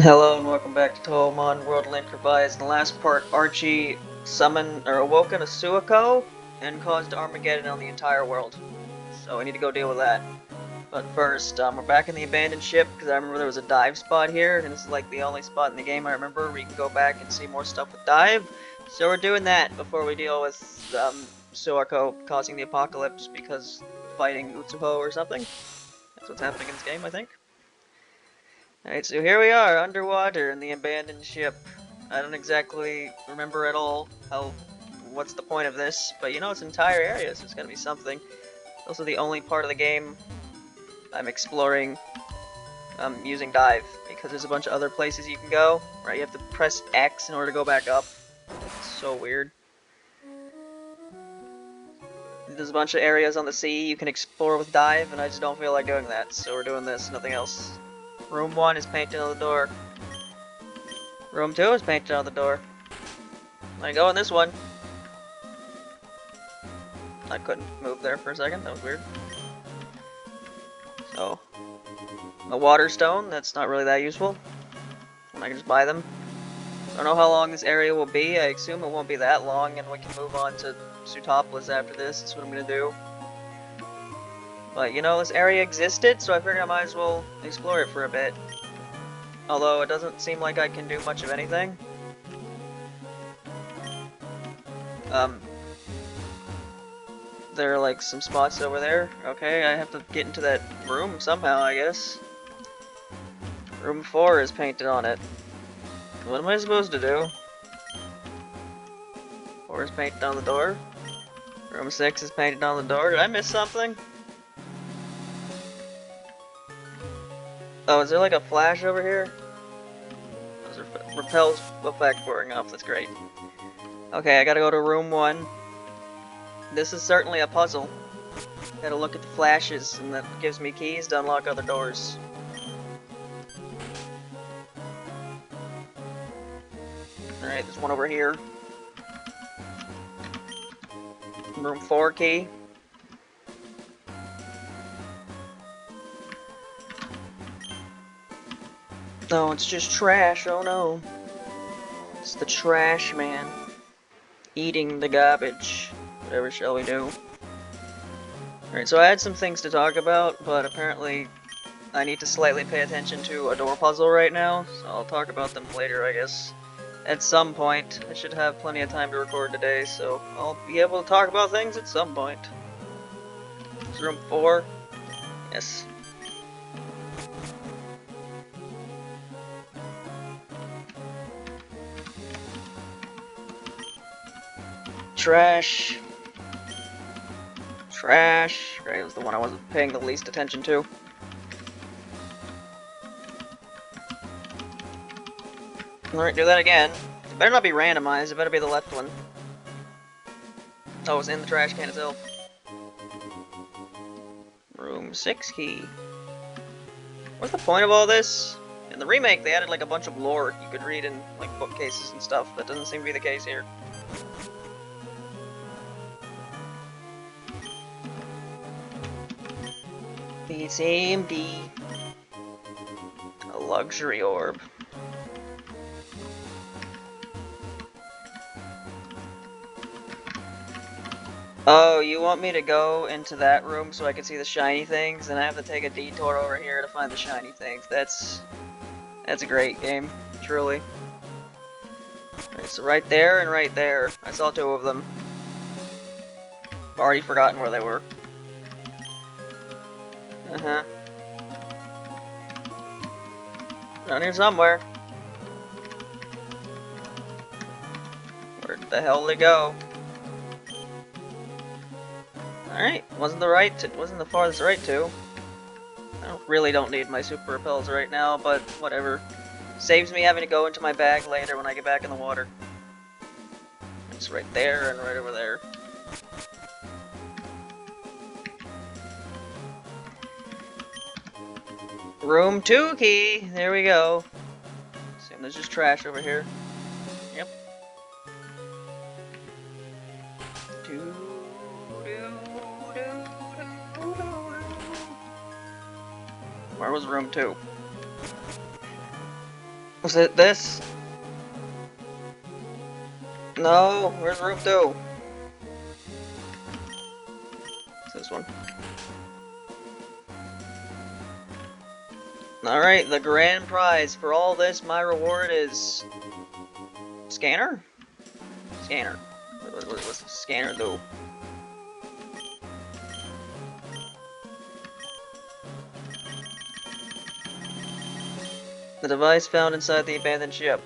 Hello and welcome back to Touhoumon World Link Revised. In the last part, Archie summoned or awoken a Suwako and caused Armageddon on the entire world. So we need to go deal with that. But first, we're back in the abandoned ship because I remember there was a dive spot here, and this is like the only spot in the game I remember where you can go back and see more stuff with dive. So we're doing that before we deal with Suwako causing the apocalypse because fighting Utsuho or something. That's what's happening in this game, I think. Alright, so here we are, underwater in the abandoned ship. I don't exactly remember at all what's the point of this, but you know, it's an entire area, so it's gotta be something. It's also the only part of the game I'm exploring using dive, because there's a bunch of other places you can go, right? You have to press X in order to go back up. It's so weird. There's a bunch of areas on the sea you can explore with dive, and I just don't feel like doing that, so we're doing this, nothing else. Room 1 is painted on the door. Room 2 is painted on the door. I go in this one. I couldn't move there for a second, that was weird. So, a water stone, that's not really that useful. I can just buy them. I don't know how long this area will be, I assume it won't be that long and we can move on to Sootopolis after this, that's what I'm gonna do. But you know, this area existed, so I figured I might as well explore it for a bit. Although it doesn't seem like I can do much of anything. There are like some spots over there. Okay, I have to get into that room somehow, I guess. Room 4 is painted on it. What am I supposed to do? 4 is painted on the door. Room 6 is painted on the door. Did I miss something? Oh, is there like a flash over here? There's a repels effect wearing off, that's great. Okay, I gotta go to room 1. This is certainly a puzzle. Gotta look at the flashes, and that gives me keys to unlock other doors. Alright, there's one over here. Room 4 key. No, it's just trash, oh no. It's the trash man. Eating the garbage. Whatever shall we do? Alright, so I had some things to talk about, but apparently I need to slightly pay attention to a door puzzle right now, so I'll talk about them later, I guess. At some point. I should have plenty of time to record today, so I'll be able to talk about things at some point. Is room 4? Yes. Trash. Trash. Right, it was the one I wasn't paying the least attention to. Alright, do that again. It better not be randomized, it better be the left one. Oh, it's in the trash can itself. Room 6 key. What's the point of all this? In the remake, they added like a bunch of lore you could read in like bookcases and stuff. That doesn't seem to be the case here. BCMD. A luxury orb. Oh, you want me to go into that room so I can see the shiny things, and I have to take a detour over here to find the shiny things. That's a great game, truly. Alright, so right there and right there. I saw 2 of them. I've already forgotten where they were. Uh-huh. Down here somewhere. Where the hell did they go? Alright, wasn't the farthest right to. I really don't need my super repels right now, but whatever. Saves me having to go into my bag later when I get back in the water. It's right there and right over there. Room 2 key! There we go. Assume there's just trash over here. Yep. Where was room 2? Was it this? No, where's room 2? It's this one. Alright, the grand prize. For all this, my reward is... Scanner? Scanner. What's the scanner do? The device found inside the abandoned ship.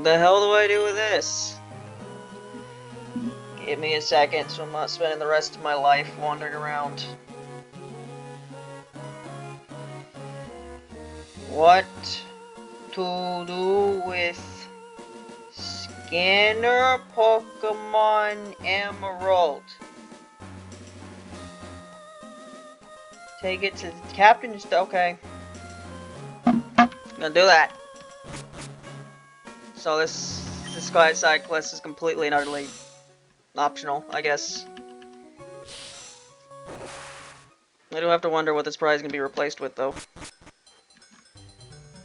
The hell do I do with this? Give me a second so I'm not spending the rest of my life wandering around. What to do with Scanner Pokemon Emerald? Take it to the captain. Just okay. Gonna do that. So this side quest is completely and utterly optional, I guess. I do have to wonder what this prize is gonna be replaced with, though.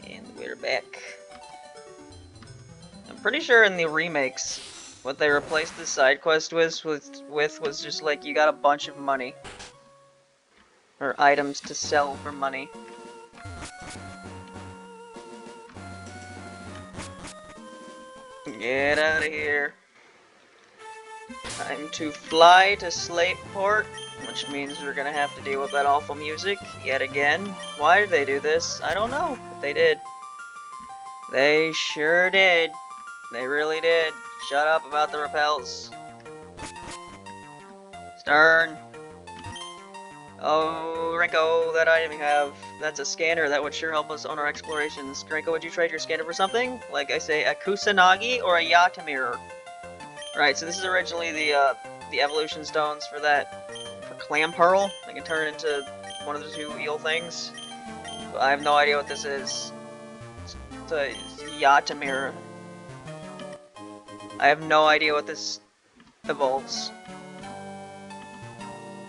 And we're back. I'm pretty sure in the remakes, what they replaced this side quest with was just like you got a bunch of money. Or items to sell for money. Get out of here. Time to fly to Slateport, which means we're gonna have to deal with that awful music yet again. Why did they do this? I don't know, but they did. They sure did. They really did. Shut up about the repels. Stern. Oh, Renko, that item you have. That's a scanner that would sure help us on our explorations. Renko, would you trade your scanner for something? Like I say, a Kusanagi or a Yatamir? Right, so this is originally the evolution stones for Clam Pearl. I can turn it into one of the two eel things. But I have no idea what this is. It's a Yatamir. I have no idea what this evolves.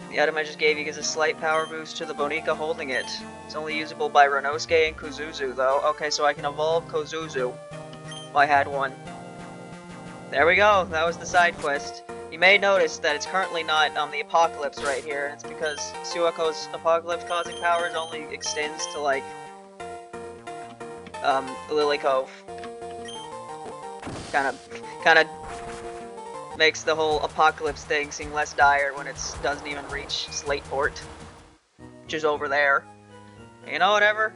The item I just gave you gives a slight power boost to the Bonica holding it. It's only usable by Renosuke and Kozuzu, though. Okay, so I can evolve Kozuzu if I had one. There we go, that was the side quest. You may notice that it's currently not the Apocalypse right here, and it's because Suwako's Apocalypse causing powers only extends to, like, Lily Cove. Kinda makes the whole Apocalypse thing seem less dire when it doesn't even reach Slateport, which is over there. You know, whatever.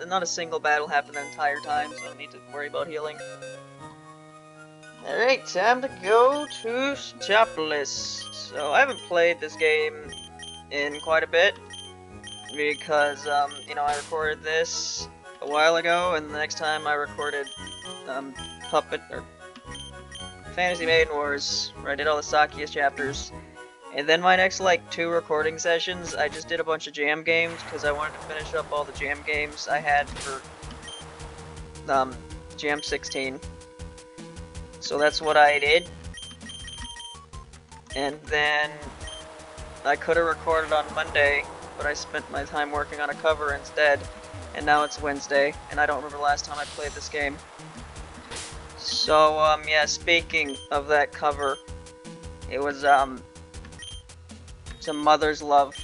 Not a single battle happened the entire time, so I don't need to worry about healing. Alright, time to go to Sootopolis. So I haven't played this game in quite a bit, because, you know, I recorded this a while ago, and the next time I recorded, Fantasy Maiden Wars, where I did all the Sakiya chapters. And then my next, like, 2 recording sessions, I just did a bunch of jam games, because I wanted to finish up all the jam games I had for, Jam 16. So that's what I did. And then I could have recorded on Monday, but I spent my time working on a cover instead. And now it's Wednesday, and I don't remember the last time I played this game. So, yeah, speaking of that cover, it was, it's a Mother's Love.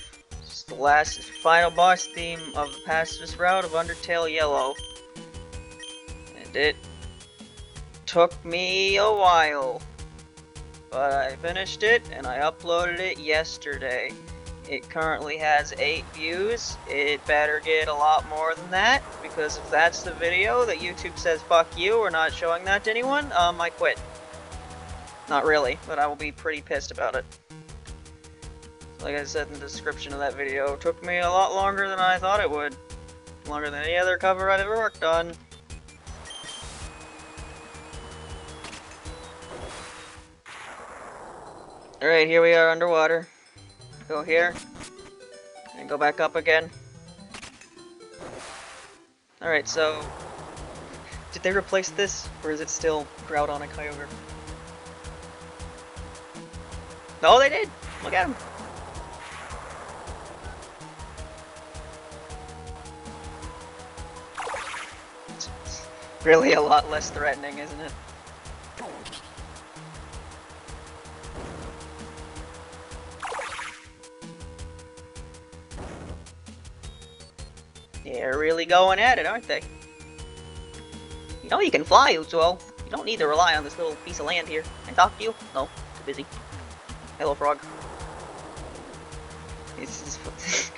It's the final boss theme of the Pacifist route of Undertale Yellow. And it took me a while, but I finished it and I uploaded it yesterday. It currently has 8 views. It better get a lot more than that, because if that's the video that YouTube says fuck you, we're not showing that to anyone, I quit. Not really, but I will be pretty pissed about it. Like I said in the description of that video, it took me a lot longer than I thought it would. Longer than any other cover I've ever worked on. Alright, here we are underwater. Go here. And go back up again. Alright, so... did they replace this? Or is it still Groudon and Kyogre? No, they did! Look at him! really a lot less threatening, isn't it? They're really going at it, aren't they? You know you can fly, Utsuho. You don't need to rely on this little piece of land here. Can I talk to you? No, too busy. Hello, frog. This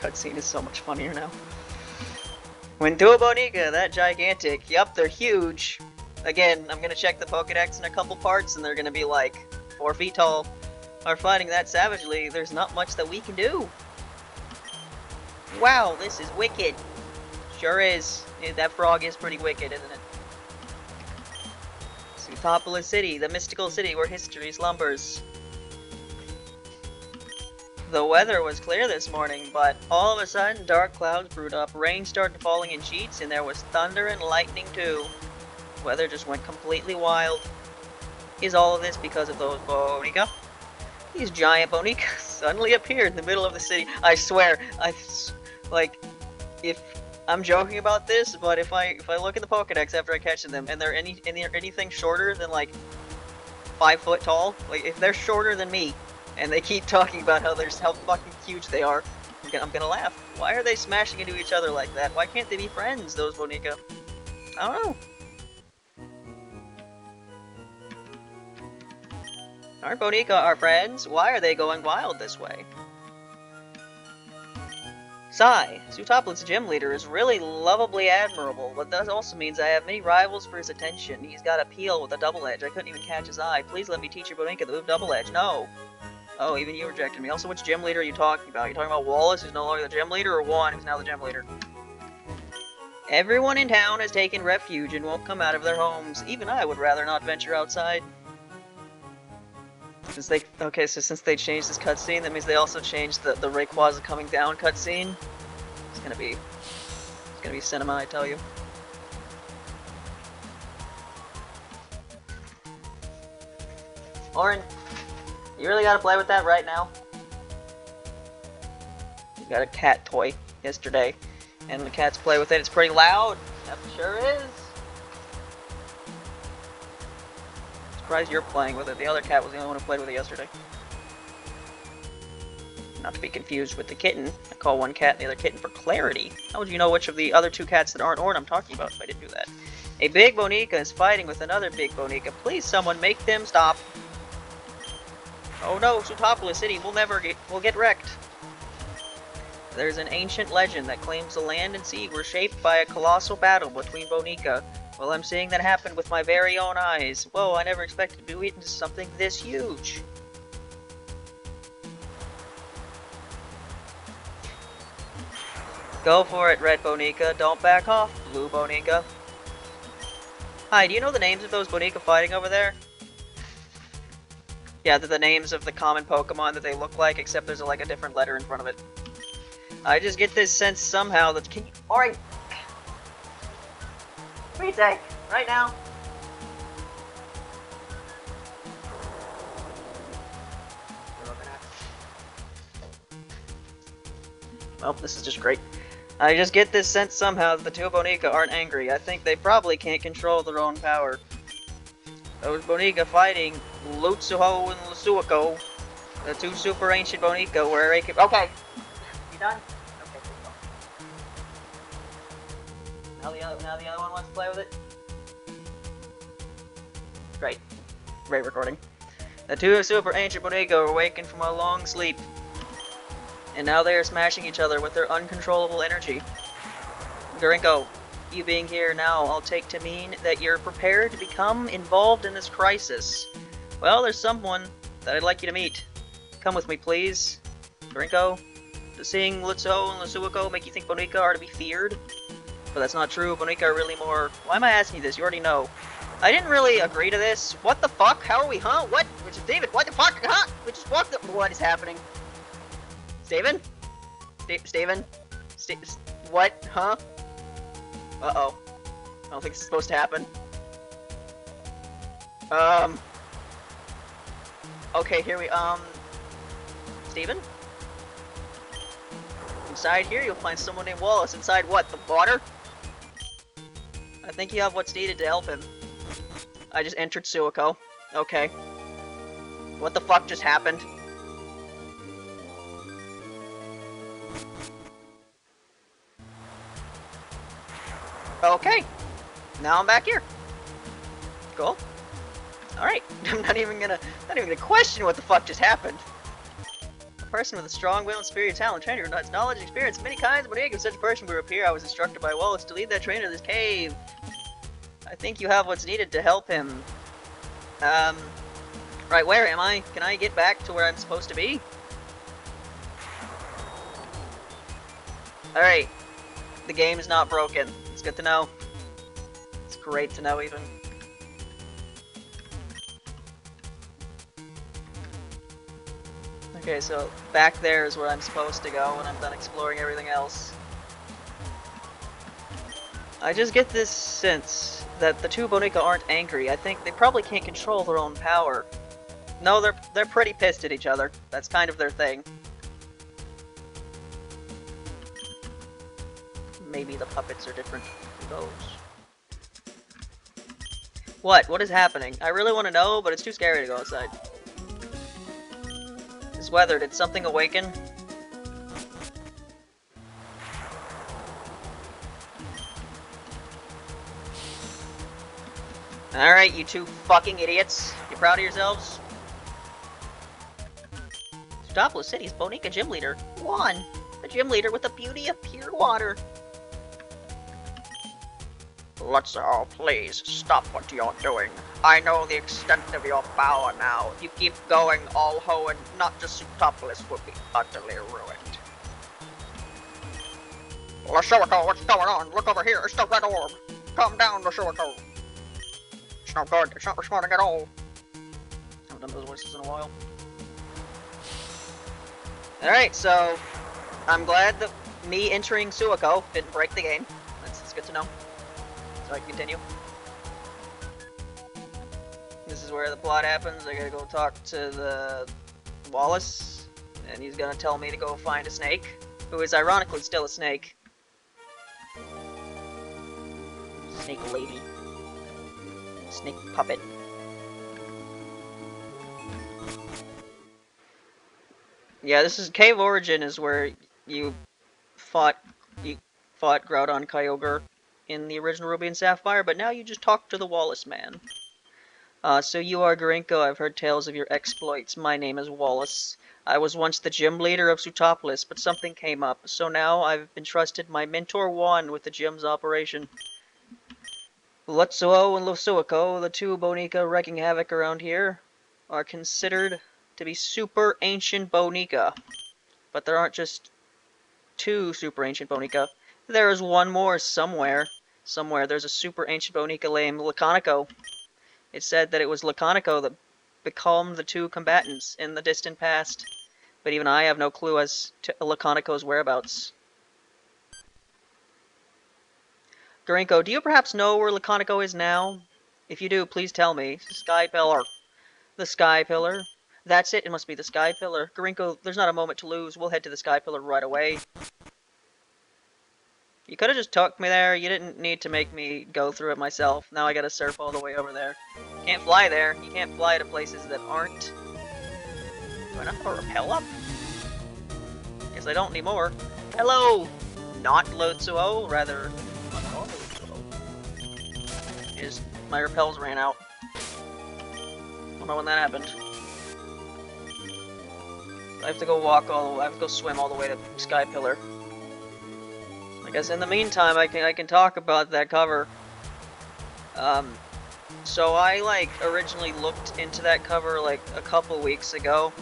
cutscene is so much funnier now. When Touhoumon, that gigantic, yup, they're huge. Again, I'm gonna check the Pokedex in a couple parts, and they're gonna be like 4 feet tall. Are fighting that savagely, there's not much that we can do. Wow, this is wicked. Sure is. That frog is pretty wicked, isn't it? Sootopolis City, the mystical city where history slumbers. The weather was clear this morning, but all of a sudden dark clouds brewed up, rain started falling in sheets, and there was thunder and lightning too. Weather just went completely wild. Is all of this because of those Bonika? These giant Bonika suddenly appeared in the middle of the city. I swear, if I'm joking about this, but if I look at the Pokedex after I catch them, and they're anything shorter than like 5 foot tall, like if they're shorter than me, and they keep talking about how fucking huge they are, I'm gonna laugh. Why are they smashing into each other like that? Why can't they be friends, those Bonika? I don't know. Aren't Bonika our friends? Why are they going wild this way? Sai, Sootopolis' gym leader, is really lovably admirable, but that also means I have many rivals for his attention. He's got a peel with a double edge. I couldn't even catch his eye. Please let me teach your Bonika the move double edge. No. Oh, even you rejected me. Also, which gym leader are you talking about? Are you talking about Wallace, who's no longer the gym leader, or Juan, who's now the gym leader? Everyone in town has taken refuge and won't come out of their homes. Even I would rather not venture outside. Since they changed this cutscene, that means they also changed the Rayquaza coming down cutscene. It's gonna be cinema, I tell you. Lauren, you really gotta play with that right now? You got a cat toy yesterday, and the cats play with it. It's pretty loud. That sure is. Surprised you're playing with it. The other cat was the only one who played with it yesterday. Not to be confused with the kitten. I call one cat and the other kitten for clarity. How would you know which of the other 2 cats that aren't Orn I'm talking about if I didn't do that? A big Bonika is fighting with another big Bonika. Please, someone make them stop. Oh no, Sootopolis City will get wrecked. There's an ancient legend that claims the land and sea were shaped by a colossal battle between Bonika. Well, I'm seeing that happen with my very own eyes. Whoa, I never expected to witness something this huge. Go for it, Red Bonika. Don't back off, Blue Bonika. Hi, do you know the names of those Bonika fighting over there? Yeah, they're the names of the common Pokemon that they look like, except there's like a different letter in front of it. I just get this sense somehow that Alright. Retake, right now. Well, this is just great. I just get this sense somehow that the 2 Bonika aren't angry. I think they probably can't control their own power. Those Bonika fighting Utsuho and Suwako, the 2 super ancient Bonika, where they can— Okay! You done? Okay, now the other one wants to play with it? Great. Great recording. The 2 super ancient Bonika are awakened from a long sleep. And now they are smashing each other with their uncontrollable energy. Kanako, you being here now, I'll take to mean that you're prepared to become involved in this crisis. Well, there's someone that I'd like you to meet. Come with me, please. Kanako, does seeing Utsuho and Suwako make you think Bonika are to be feared? But that's not true. Bonika are really more— Why am I asking you this? You already know. I didn't really agree to this. What the fuck? How are we? Huh? What? Which is David? What the fuck? Huh? We just walked the— What is happening? Steven? Steven? What? Huh? Uh-oh. I don't think this is supposed to happen. Okay, here we— Steven? Inside here, you'll find someone named Wallace. Inside what? The water? I think you have what's needed to help him. I just entered Suwako. Okay. What the fuck just happened? Okay. Now I'm back here. Cool. Alright. I'm not even gonna question what the fuck just happened. A person with a strong will and superior talent, trainer who has knowledge and experience of many kinds, but if such a person would appear, I was instructed by Wallace to lead that trainer to this cave. I think you have what's needed to help him. Right, where am I? Can I get back to where I'm supposed to be? Alright. The game is not broken. It's good to know. It's great to know, even. Okay, so back there is where I'm supposed to go when I'm done exploring everything else. I just get this sense that the two Bonica aren't angry. I think they probably can't control their own power. No, they're pretty pissed at each other. That's kind of their thing. Maybe the puppets are different. Who knows? What? What is happening? I really want to know, but it's too scary to go outside. This weather, did something awaken? Alright, you two fucking idiots. You proud of yourselves? Sootopolis City's Bonica gym leader won. The gym leader with the beauty of pure water. Utsuho, please stop what you're doing. I know the extent of your power now. If you keep going, all Ho and not just Sootopolis will be utterly ruined. Suwako, what's going on? Look over here, it's the red orb. Calm down, Suwako. It's no good, it's not responding at all. I haven't done those voices in a while. Alright, so I'm glad that me entering Suwako didn't break the game. That's good to know. So I can continue. This is where the plot happens. I gotta go talk to the Wallace, and he's gonna tell me to go find a snake, who is ironically still a snake. Snake lady. Snake puppet. Yeah, this is Cave Origin is where you fought Groudon Kyogre in the original Ruby and Sapphire, but now you just talk to the Wallace man. So you are Kanako. I've heard tales of your exploits. My name is Wallace. I was once the gym leader of Sootopolis, but something came up, so now I've entrusted my mentor Juan with the gym's operation. Utsuho and Suwako, the two Bonica wrecking havoc around here, are considered to be super ancient Bonica. But there aren't just two super ancient Bonica. There is one more somewhere. Somewhere there's a super ancient Bonica named Kanako. It said that it was Kanako that becalmed the two combatants in the distant past. But even I have no clue as to Kanako's whereabouts. Kanako, do you perhaps know where Kanako is now? If you do, please tell me. Sky Pillar. The Sky Pillar. That's it, it must be the Sky Pillar. Kanako, there's not a moment to lose. We'll head to the Sky Pillar right away. You could have just took me there. You didn't need to make me go through it myself. Now I gotta surf all the way over there. Can't fly there. You can't fly to places that aren't... Do I not have a rappel up? Guess I don't anymore. Hello! Not Utsuho, rather... Is my repels ran out. Don't know when that happened. I have to go I have to go swim all the way to Sky Pillar. I guess in the meantime I can talk about that cover. So I originally looked into that cover like a couple weeks ago.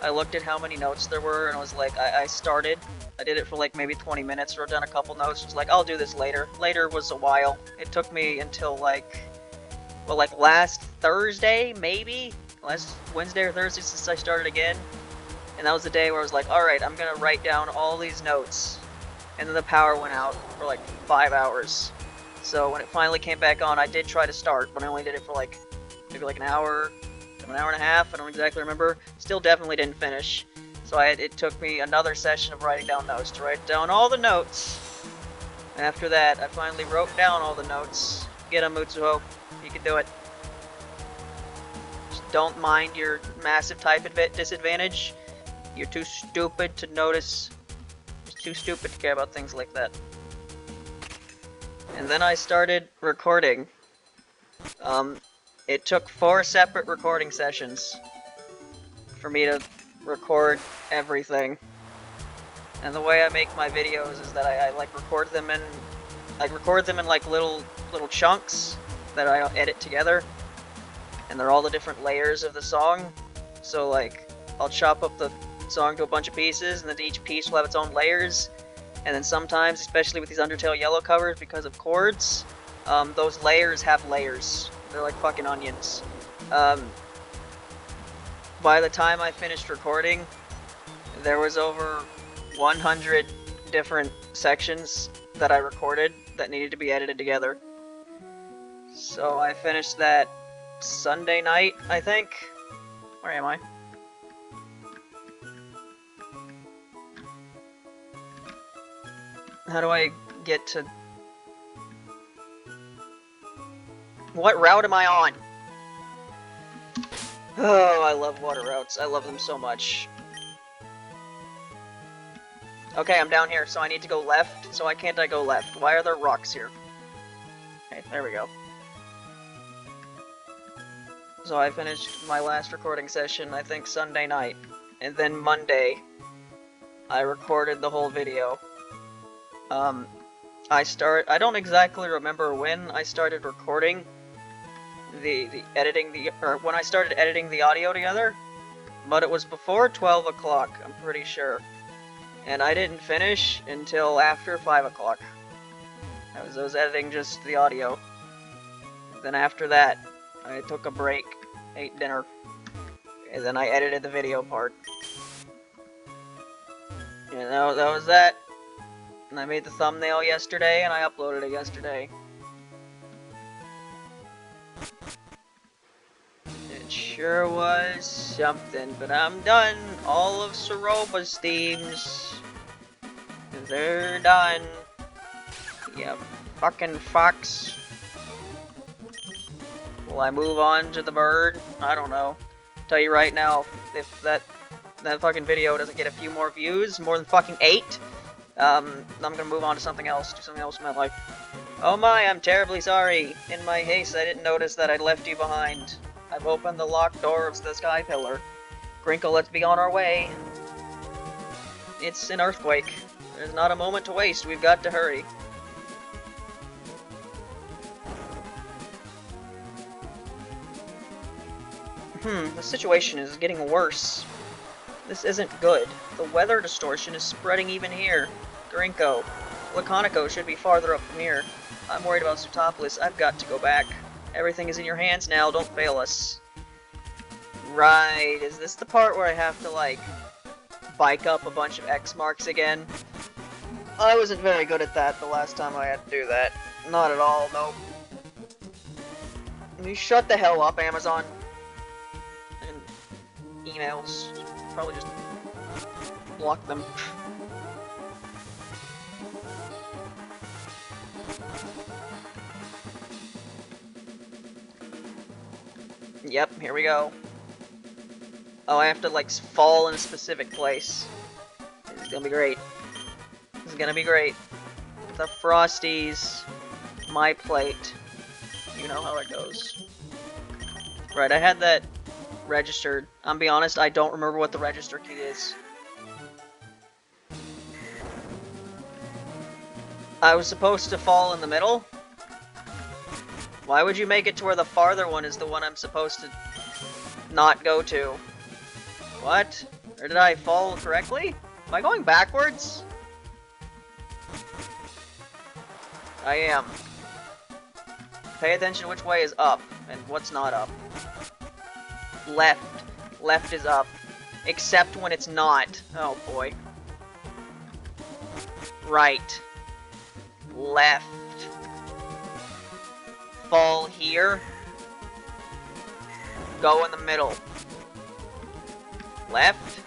I looked at how many notes there were and I was like, I did it for like maybe 20 minutes, wrote down a couple notes, was like, I'll do this later. Later was a while. It took me until like last Thursday, maybe? Last Wednesday or Thursday since I started again. And that was the day where I was like, alright, I'm gonna write down all these notes. And then the power went out for like 5 hours. So when it finally came back on, I did try to start, but I only did it for like, maybe like an hour and a half, I don't exactly remember. Still definitely didn't finish. So it took me another session of writing down notes to write down all the notes After that, I finally wrote down all the notes. Get him, Utsuho. You can do it. Just don't mind your massive type disadvantage. You're too stupid to notice. You're too stupid to care about things like that. And then I started recording. It took 4 separate recording sessions for me to record everything. And the way I make my videos is that I like record them in like little chunks that I edit together, and they're all the different layers of the song. So like I'll chop up the song to a bunch of pieces, and then each piece will have its own layers. And then sometimes, especially with these Undertale Yellow covers, because of chords, those layers have layers. They're like fucking onions. By the time I finished recording, there was over 100 different sections that I recorded that needed to be edited together. So I finished that Sunday night, I think. Where am I? How do I get to... What route am I on? Oh, I love water routes. I love them so much. Okay, I'm down here, so I need to go left. So why can't I go left? Why are there rocks here? Okay, there we go. So I finished my last recording session, I think, Sunday night. And then Monday, I recorded the whole video. I don't exactly remember when I started recording when I started editing the audio together, but it was before 12 o'clock, I'm pretty sure. And I didn't finish until after 5 o'clock. I was editing just the audio. Then after that, I took a break, ate dinner, and then I edited the video part. And that was that. And I made the thumbnail yesterday, and I uploaded it yesterday. It sure was something, but I'm done. All of Sootopolis themes. They're done. You fucking fox. Will I move on to the bird? I don't know. Tell you right now, if that fucking video doesn't get a few more views, more than fucking 8, I'm gonna move on to something else, do something else in my life. Oh my, I'm terribly sorry. In my haste, I didn't notice that I'd left you behind. I've opened the locked door of the sky pillar. Grinkle, let's be on our way. It's an earthquake. There's not a moment to waste, we've got to hurry. The situation is getting worse. This isn't good. The weather distortion is spreading even here. Kanako. Kanako should be farther up from here. I'm worried about Sootopolis. I've got to go back. Everything is in your hands now. Don't fail us. Right. Is this the part where I have to, like, bike up a bunch of X marks again? I wasn't very good at that the last time I had to do that. Not at all, nope. You shut the hell up, Amazon. And emails. Probably just block them. Yep, here we go. Oh, I have to, like, fall in a specific place. This is gonna be great. This is gonna be great. The Frosties. My plate. You know how it goes. Right, I had that registered. I'm be honest, I don't remember what the register key is. I was supposed to fall in the middle? Why would you make it to where the farther one is the one I'm supposed to not go to? What? Or did I fall correctly? Am I going backwards? I am. Pay attention to which way is up and what's not up. Left. Left is up. Except when it's not. Oh boy. Right. Left. Fall here. Go in the middle. Left.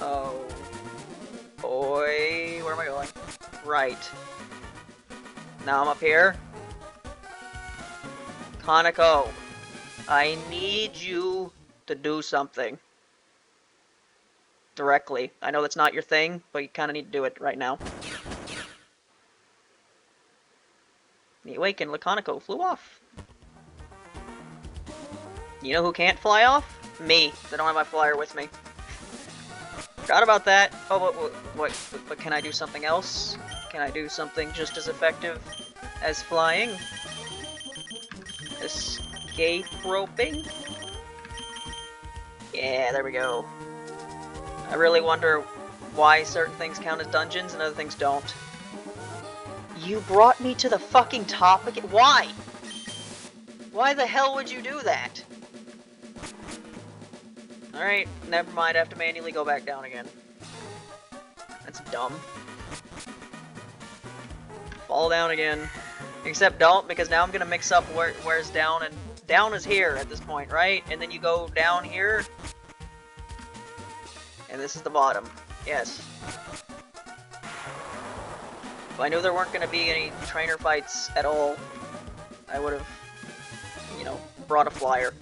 Oh boy. Where am I going? right. Now I'm up here. Kanako, I need you to do something. Directly. I know that's not your thing, but you kind of need to do it right now. He awakened. Kanako flew off. You know who can't fly off? Me. I don't have my flyer with me. Forgot about that. Oh, but can I do something else? Can I do something just as effective as flying? Escape roping? Yeah, there we go. I really wonder why certain things count as dungeons and other things don't. You brought me to the fucking top again? Why? Why the hell would you do that? Alright, never mind, I have to manually go back down again. That's dumb. Fall down again. Except don't, because now I'm gonna mix up where's down, and down is here at this point, right? And then you go down here. And this is the bottom. Yes. If I knew there weren't gonna be any trainer fights at all, I would have, you know, brought a flyer.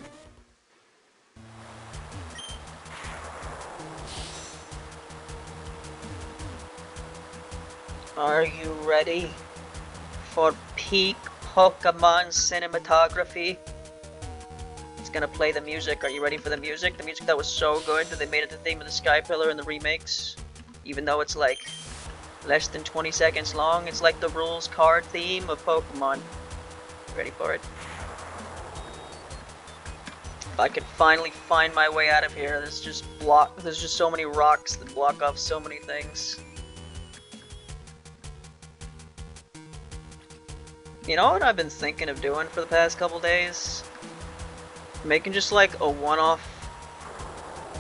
Are you ready for peak Pokemon cinematography? It's gonna play the music. Are you ready for the music? The music that was so good that they made it the theme of the Sky Pillar in the remakes. Even though it's like less than 20 seconds long, it's like the rules card theme of Pokemon. Ready for it? If I could finally find my way out of here, there's just so many rocks that block off so many things. You know what I've been thinking of doing for the past couple days? Making just like a one-off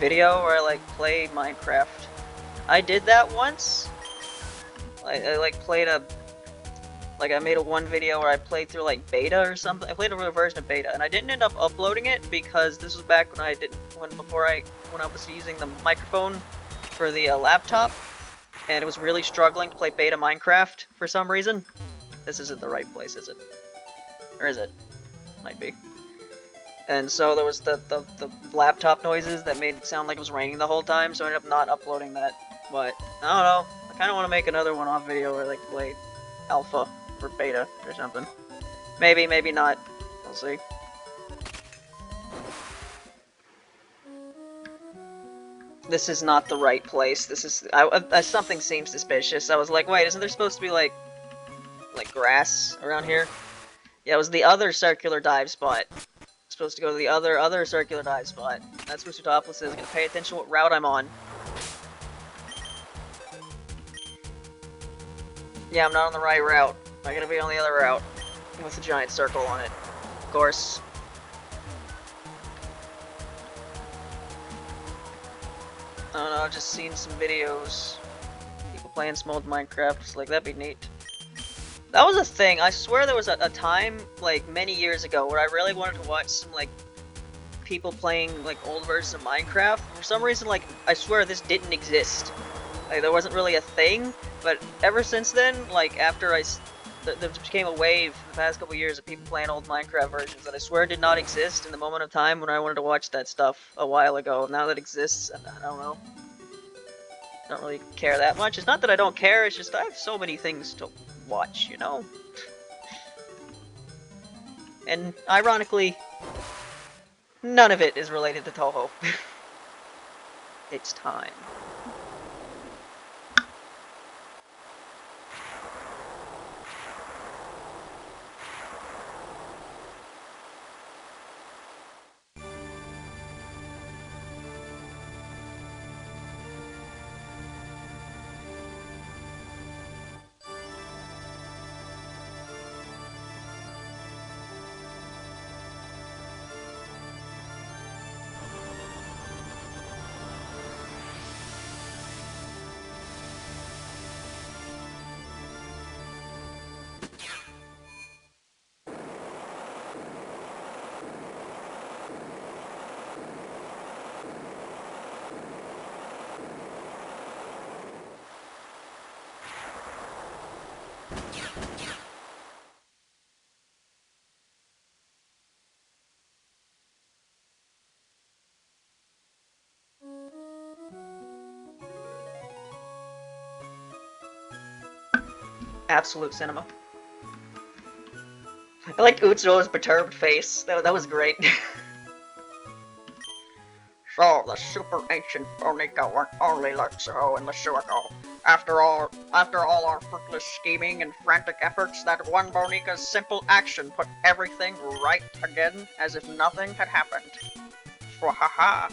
video where I like play Minecraft. I did that once. I like played a... Like I made a one video where I played through like beta or something. I played a real version of beta, and I didn't end up uploading it because this was back when when I was using the microphone for the laptop, and it was really struggling to play beta Minecraft for some reason. This isn't the right place, is it? Or is it? Might be. And so there was the laptop noises that made it sound like it was raining the whole time, so I ended up not uploading that. But, I don't know. I kind of want to make another one-off video where I like play alpha or beta or something. Maybe, maybe not. We'll see. This is not the right place. This is... something seems suspicious. I was like, wait, isn't there supposed to be like grass around here? Yeah, it was the other circular dive spot. Supposed to go to the other circular dive spot. That's where Sootopolis is. Gonna pay attention to what route I'm on. Yeah, I'm not on the right route. I'm gonna be on the other route with a giant circle on it. Of course. I don't know, I've just seen some videos. People playing small Minecraft. It's like, that'd be neat. That was a thing. I swear there was a time, like, many years ago where I really wanted to watch some, like, people playing, like, old versions of Minecraft. For some reason, like, I swear this didn't exist. Like, there wasn't really a thing, but ever since then, like, after there became a wave in the past couple years of people playing old Minecraft versions that I swear did not exist in the moment of time when I wanted to watch that stuff a while ago. Now that it exists, and I don't know. I don't really care that much. It's not that I don't care, it's just I have so many things to watch, you know? And ironically, none of it is related to Touhou. It's time. Absolute cinema. I like Utsuho's perturbed face. That was great. So, the super ancient Bonika weren't only Utsuho and the Suwako. After all our fruitless scheming and frantic efforts, that one Bonika's simple action put everything right again, as if nothing had happened. Swahaha.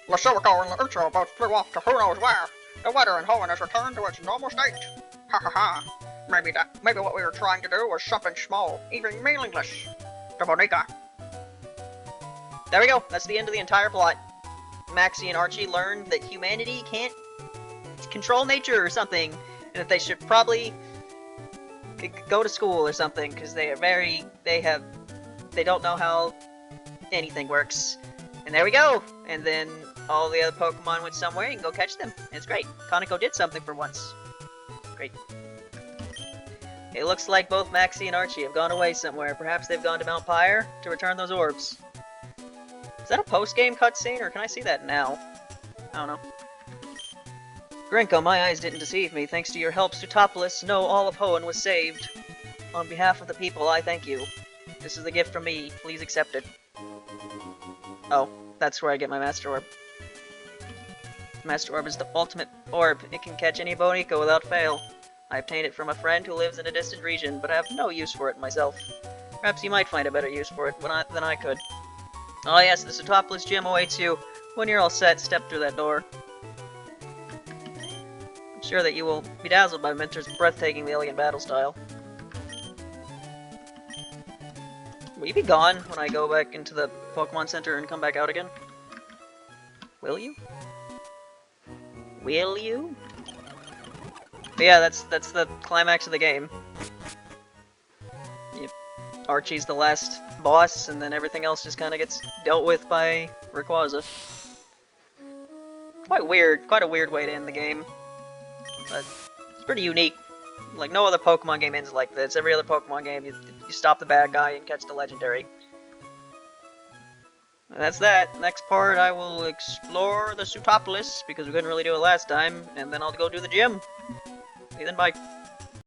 The Suwako and the Utsuho both flew off to who knows where. The weather in Hoenn has returned to its normal state. Ha ha ha. Maybe what we were trying to do was something small, even meaningless. The Bonika. There we go. That's the end of the entire plot. Maxie and Archie learned that humanity can't control nature or something, and that they should probably go to school or something, because they don't know how anything works. And there we go! And then all the other Pokemon went somewhere and go catch them. It's great. Kanako did something for once. Great. It looks like both Maxie and Archie have gone away somewhere. Perhaps they've gone to Mount Pyre to return those orbs. Is that a post-game cutscene, or can I see that now? I don't know. Grinko, my eyes didn't deceive me. Thanks to your help, Sootopolis, no, all of Hoenn was saved. On behalf of the people, I thank you. This is a gift from me. Please accept it. Oh, that's where I get my Master Orb. Master Orb is the ultimate orb. It can catch any Bonika without fail. I obtained it from a friend who lives in a distant region, but I have no use for it myself. Perhaps you might find a better use for it than I could. Oh yes, the Sootopolis gym awaits you. When you're all set, step through that door. I'm sure that you will be dazzled by Minter's breathtaking alien battle style. Will you be gone when I go back into the Pokemon Center and come back out again? Will you? Will you? But yeah, that's the climax of the game. Archie's the last boss, and then everything else just kind of gets dealt with by Rayquaza. Quite a weird way to end the game. But it's pretty unique. Like, no other Pokemon game ends like this. Every other Pokemon game, you stop the bad guy and catch the legendary. And that's that. Next part, I will explore the Sootopolis, because we couldn't really do it last time, and then I'll go do the gym. See you then, bye.